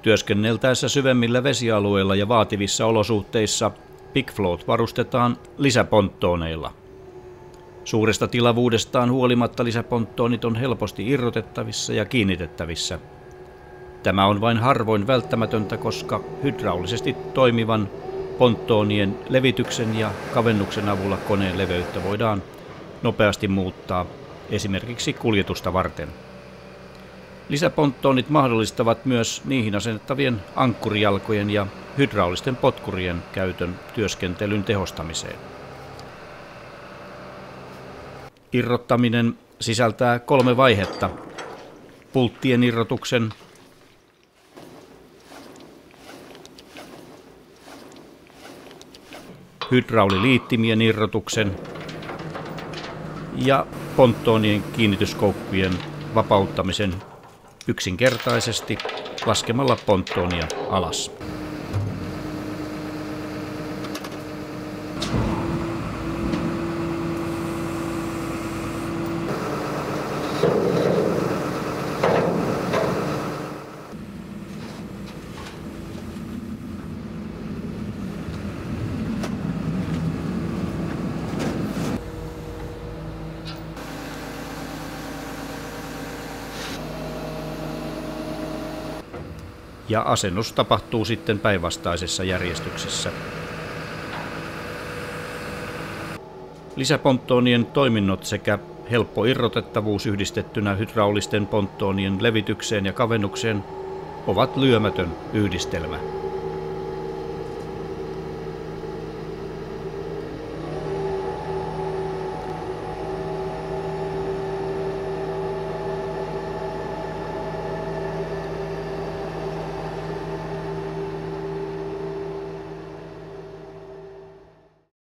Työskenneltäessä syvemmillä vesialueilla ja vaativissa olosuhteissa Big Float varustetaan lisäponttooneilla. Suuresta tilavuudestaan huolimatta lisäponttoonit on helposti irrotettavissa ja kiinnitettävissä. Tämä on vain harvoin välttämätöntä, koska hydraulisesti toimivan ponttoonien levityksen ja kavennuksen avulla koneen leveyttä voidaan nopeasti muuttaa esimerkiksi kuljetusta varten. Lisäponttoonit mahdollistavat myös niihin asennettavien ankkurijalkojen ja hydraulisten potkurien käytön työskentelyn tehostamiseen. Irrottaminen sisältää 3 vaihetta: pulttien irrotuksen, hydrauliliittimien irrotuksen ja ponttoonien kiinnityskoukkujen vapauttamisen yksinkertaisesti laskemalla ponttoonia alas. Ja asennus tapahtuu sitten päinvastaisessa järjestyksessä. Lisäponttoonien toiminnot sekä helppo irrotettavuus yhdistettynä hydraulisten ponttoonien levitykseen ja kavennukseen ovat lyömätön yhdistelmä.